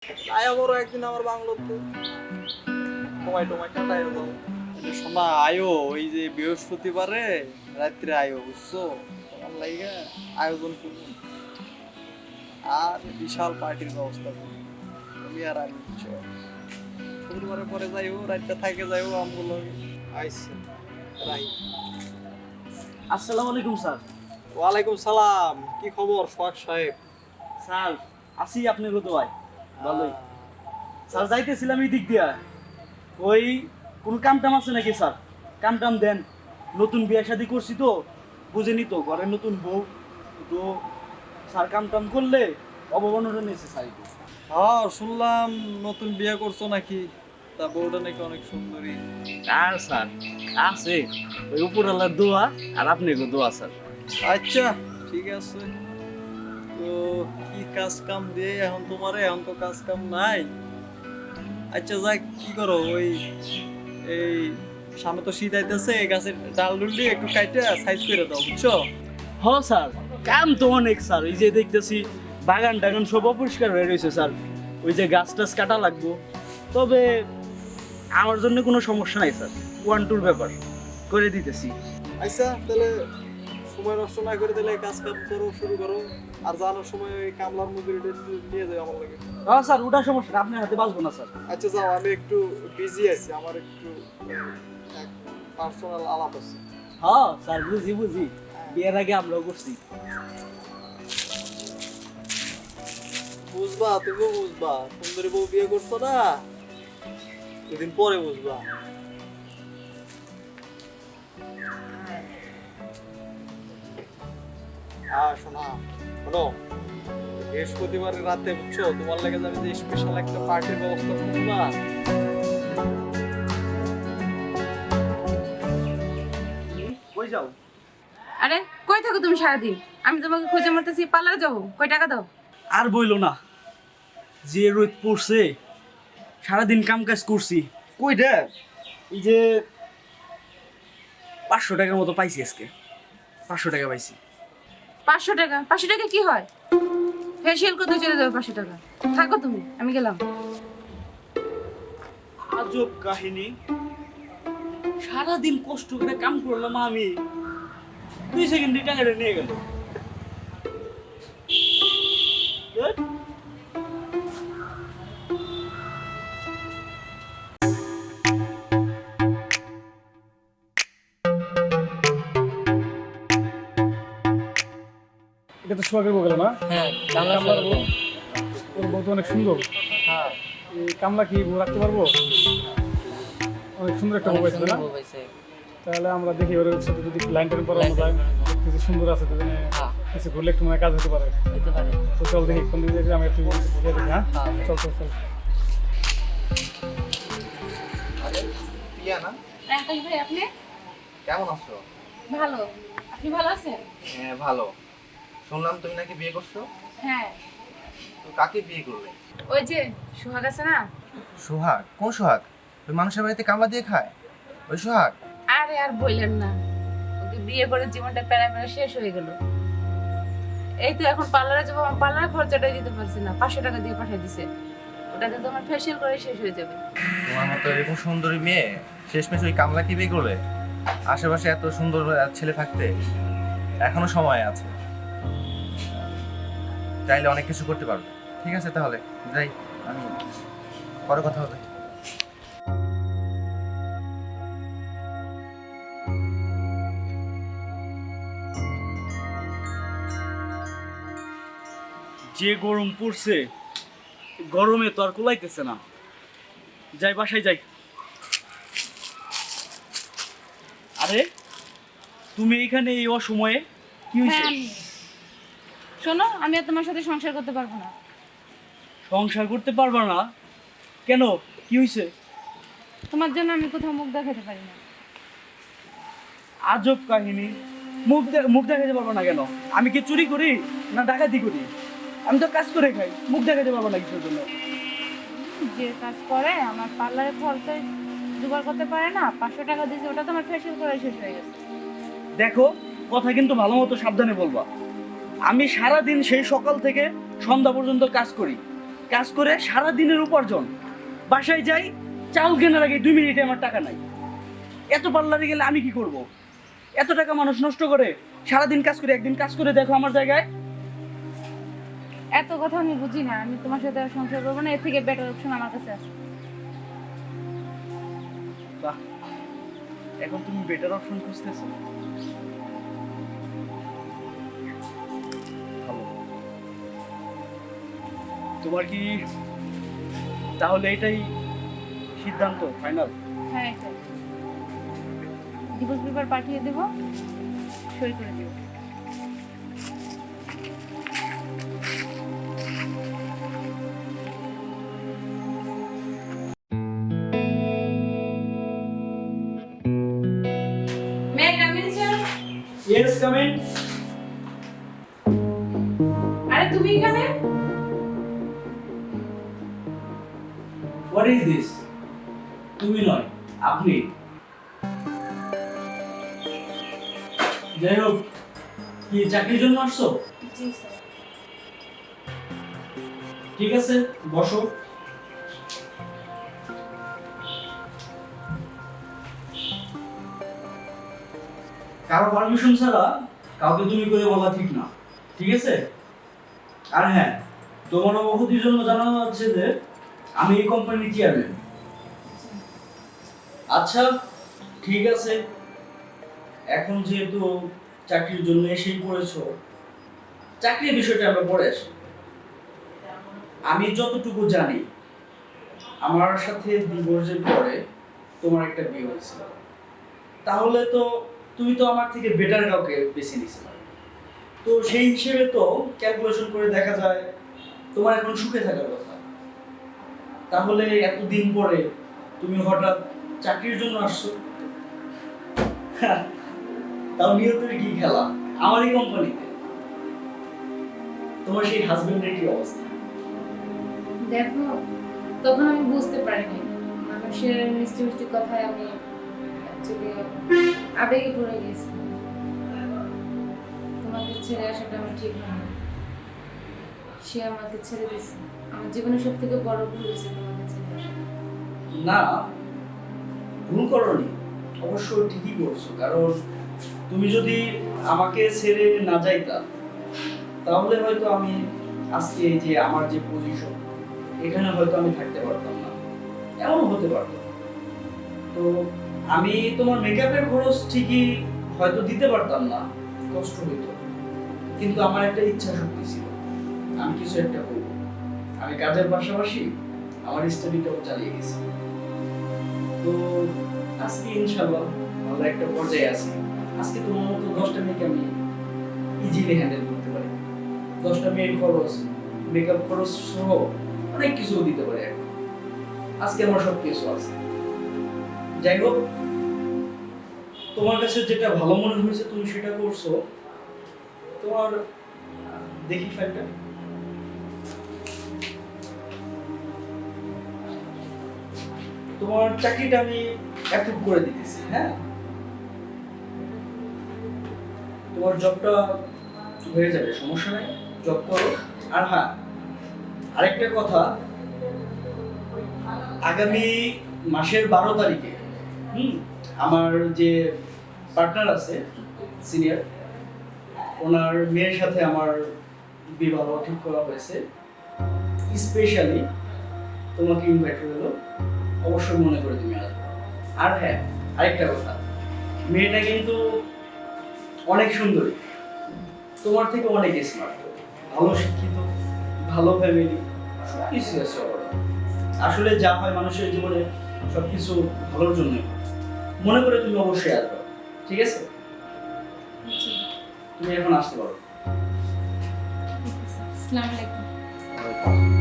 আয়া বড় একদিন আমার বাংলোতে টমাই টমাই কাটায় যাবো। শোনা আয়ো ওই যে বৃহস্পতিবারে রাত্রে আয়ো বুঝছো, তোমার লাইগা আয়োজন করবো আর বিশাল পার্টির ব্যবস্থা করবো। তুমি আর আমি বুঝছো, শুক্রবারে পরে যাইও, রাতটা থাকে যাইও আমগুলো আইসে রাই। আসসালামু আলাইকুম স্যার। ওয়ালাইকুম সালাম, কি খবর সোহাগ সাহেব? স্যার আসি আপনার দোয়ায় ভালোই। স্যার যাইতেছিলাম এই দিক দিয়া, ওই কোন কাম টাম আছে নাকি স্যার? কাম টাম দেন, নতুন বিয়ে শাদি করছি তো বুঝেনি তো, ঘরের নতুন বউ তো স্যার কাম টাম করলে অবমাননা নিয়েছে স্যার একটু। হ্যাঁ শুনলাম নতুন বিয়ে করছো নাকি, তা বউটা নাকি অনেক সুন্দরী। আর স্যার আছে ওই উপরওয়ালার দোয়া আর আপনাকে দোয়া স্যার। আচ্ছা ঠিক আছে, তো কি কাজ কাম দিয়ে এখন তোমারে, এখন তো কাজ কাম নাই। আচ্ছা যাই, কি করো ওই এই সামনে তো শীত আইতেছে, এই গাছের ডাল ডুল দিয়ে একটু কাইটে সাইজ করে দাও বুঝছো। হ স্যার, কাম তো অনেক স্যার, ওই যে দেখতেছি বাগান টাগান সব অপরিষ্কার হয়ে রয়েছে স্যার, ওই যে গাছ টাছ কাটা লাগবো। তবে আমার জন্য কোনো সমস্যা নাই স্যার, ওয়ান টুর ব্যাপার করে দিতেছি। আচ্ছা তাহলে সময় নষ্ট না করে তাহলে কাজ কাম করো, শুরু করো। আর জানার সময় ওই কামলার মজুরিটা নিয়ে যাও আমার লাগে। হ্যাঁ স্যার, ওটা সমস্যা না, আপনার হাতে বাঁচবো না স্যার। আচ্ছা যাও, আমি একটু বিজি আছি, আমার একটু পার্সোনাল আলাপ আছে। হ্যাঁ স্যার, বুঝি বুঝি, বিয়ের আগে আমরাও করছি। বুঝবা, তুমিও বুঝবা, সুন্দরী বউ বিয়ে করছো না, দুদিন পরে বুঝবা। হ্যাঁ শোনা, শোনো, বৃহস্পতিবারের রাতে বুঝছো তোমার লাগে যাবে যে স্পেশাল একটা পার্টির ব্যবস্থা করবো না। কই যাও? আরে কই থাকো তুমি সারাদিন? আমি তোমাকে খুঁজে মারতেছি, পার্লারে যাবো, কয় টাকা দাও? আর বইলো না, যে রোদ পড়ছে, সারাদিন কাম কাজ করছি, কইটা এই যে 500 টাকার মতো পাইছি আজকে, 500 টাকা পাইছি। 500 টাকা? 500 টাকা কি হয়? ফেসিয়াল করতে চলে যাবে 500 টাকা। থাকো তুমি, আমি গেলাম। আজব কাহিনী, সারাদিন কষ্ট করে কাম করলাম আমি, 2 সেকেন্ডে টাকাটা নিয়ে গেল। এটা তো সোহাগের বউ গেল না? হ্যাঁ, কামলার বউ। ওর বউ তো অনেক সুন্দর। হ্যাঁ, এই কামলা কি বউ রাখতে পারবো? অনেক সুন্দর একটা বউ পাইছিল না? তাহলে আমরা দেখি ওর সাথে যদি লাইন টাইন পরানো যায়, দেখতে যে সুন্দর আছে, দুজনে কিছু ঘুরলে একটু মনে হয় কাজ হতে পারে। হতে পারে। তো চল দেখি কোন দিকে যাই, আমি একটু বুঝে দেখি। হ্যাঁ হ্যাঁ। চল চল চল। পিয়া না, আঙ্কেল ভাই, আপনি কেমন আছো? ভালো? আপনি ভালো আছেন? হ্যাঁ ভালো। শুনলাম তুমি নাকি বিয়ে করছো, হ্যাঁ, তো কাকে বিয়ে করলে? ওই যে সোহাগ আছে না? সোহাগ? কোন সোহাগ? ওই মানুষের বাড়িতে কামলা দিয়ে খায় ওই সোহাগ? আরে আর বললেন না, ওকে বিয়ে করে জীবনটা প্যারা প্যারা শেষ হয়ে গেল। এই তো এখন পার্লারে যাবো, আমার পার্লারে খরচাটাই দিতে পারছি না, 500 টাকা দিয়ে পাঠিয়ে দিছে। ওটাতে তোমার ফেসিয়াল করে শেষ হয়ে যাবে। তোমার মতো এরকম সুন্দরী মেয়ে শেষমেশ ওই কামলাকে বিয়ে করলে? আশেপাশে এত সুন্দর ছেলে থাকতে এখনো সময় আছে, চাইলে অনেক কিছু করতে পারবে। ঠিক আছে তাহলে যাই, আমি পরে কথা হবে। যে গরম পড়ছে, গরমে তো আর কুলাইতেছে না, যাই বাসায় যাই। আরে তুমি এইখানে এই অসময়ে কি হয়েছে? হ্যাঁ, শোনো, আমি আর তোমার সাথে সংসার করতে পারবো না। সংসার করতে পারবা না কেন? কি হয়েছে? তোমার জন্য আমি কোথাও মুখ দেখাতে পারি না। আজব কাহিনী, মুখ দেখাতে পারবো না কেন? আমি কি চুরি করি না ডাকাতি করি? আমি তো কাজ করে খাই, মুখ দেখাতে পারবো না কিছুর জন্য? যে কাজ করে আমার পার্লারে খরচা জোগাড় করতে পারে না, 500 টাকা দিয়েছে, ওটা তোমার ফেসিয়াল করে শেষ হয়ে গেছে। দেখো, কথা কিন্তু ভালো মতো সাবধানে বলবা। আমি সারা দিন সেই সকাল থেকে সন্ধ্যা পর্যন্ত কাজ করি, কাজ করে সারা দিনের উপার্জন, বাসায় যাই চাউল কেনার আগে 2 মিনিটে আমার টাকা নাই। এত পার্লারে গেলে আমি কি করব? এত টাকা মানুষ নষ্ট করে সারাদিন কাজ করে, একদিন কাজ করে দেখো আমার জায়গায়। এত কথা আমি বুঝি না, আমি তোমার সাথে আর সংসার করবো না, এর থেকে বেটার অপশন আমার কাছে আছে। বাহ, এখন তুমি বেটার অপশন খুঁজতেছো। ভালো। তোমার কি তাহলে এটাই সিদ্ধান্ত ফাইনাল? হ্যাঁ, এটাই। ডিভোর্স পেপার পাঠিয়ে দেবো, সই করে দেবো। May I come in, sir? Yes, come in. আরে তুমি এখানে? What is this? তুমি নয়, আপনি। যাই হোক, কি চাকরির জন্য আসছো? জি স্যার। ঠিক আছে, বসো। কারো পারমিশন ছাড়া কাউকে তুমি করে বলা ঠিক না, ঠিক আছে? আর হ্যাঁ, তোমার অবগতির জন্য জানানো যাচ্ছে যে আমি এই কোম্পানির চেয়ারম্যান। আচ্ছা, ঠিক আছে, এখন যেহেতু চাকরির জন্য এসেই পড়েছো, চাকরির বিষয়টা আমরা পরে আসি। আমি যতটুকু জানি, আমার সাথে ডিভোর্সের পরে তোমার একটা বিয়ে হয়েছিল, তাহলে তো তুমি তো আমার থেকে বেটার কাউকে বেছে নিয়েছিলে। তো সেই হিসেবে তো ক্যালকুলেশন করে দেখা যায় তোমার এখন সুখে থাকার কথা। তাহলে এতদিন পরে তুমি হঠাৎ চাকরির জন্য আসছো, তাও নিয়তের কি খেলা আমারই কোম্পানিতে। তোমার সেই হাজবেন্ডের কি অবস্থা? দেখো, তখন আমি বুঝতে পারিনি, মানুষের মিষ্টি মিষ্টি কথায় আমি অ্যাকচুয়ালি আবেগে পড়ে গেছি। তোমাকে ছেড়ে আসাটা আমার ঠিক হয়নি। সে আমাকে ছেড়ে দিয়েছে। আমার জীবনের সব থেকে বড় ভুল হয়েছে তোমাকে ছেড়ে আসা। না, ভুল করনি, অবশ্য ঠিকই করছো। কারণ তুমি যদি আমাকে ছেড়ে না যাইতা, তাহলে হয়তো আমি আজকে এই যে আমার যে পজিশন, এখানে হয়তো আমি থাকতে পারতাম না, এমনও হতে পারতো। তো আমি তোমার মেকআপের খরচ ঠিকই হয়তো দিতে পারতাম না, কষ্ট হইতো, কিন্তু আমার একটা ইচ্ছা শক্তি ছিল, আমি কিছু একটা করব। আমি কাজের পাশাপাশি আমার স্টাডিটাও চালিয়ে গেছি। তো আজকে ইনশাআল্লাহ ভালো একটা পর্যায়ে আছি। আজকে তোমার মতো 10টা মেয়েকে আমি ইজিলি হ্যান্ডেল করতে পারি। 10টা মেয়ের খরচ, মেকআপ খরচ সহ অনেক কিছু দিতে পারি এখন। আজকে আমার সব কিছু আছে। যাই হোক, তোমার কাছে যেটা ভালো মনে হয়েছে তুমি সেটা করছো। তোমার দেখি ফাইলটা। তোমার চাকরিটা আমি অ্যাপ্রুভ করে দিতেছি। হ্যাঁ, তোমার জবটা হয়ে যাবে, সমস্যা নাই, জব করো। আর হ্যাঁ, আরেকটা কথা, আগামী মাসের 12 তারিখে আমার যে পার্টনার আছে সিনিয়র, ওনার মেয়ের সাথে আমার বিবাহ ঠিক করা হয়েছে। স্পেশালি তোমাকে ইনভাইট হলো, অবশ্যই মনে করে তুমি আসবে। আর হ্যাঁ, আরেকটা কথা, মেয়েটা কিন্তু অনেক সুন্দরী, তোমার থেকে অনেক স্মার্ট, ভালো শিক্ষিত, ভালো ফ্যামিলি, সব কিছু আছে ওর। আসলে যা হয় মানুষের জীবনে সবকিছু ভালোর জন্য, মনে করে তুমি অবশ্যই আসবে, ঠিক আছে? তুমি এখন আসতে পারো। আসসালামু আলাইকুম। ওয়েলকাম।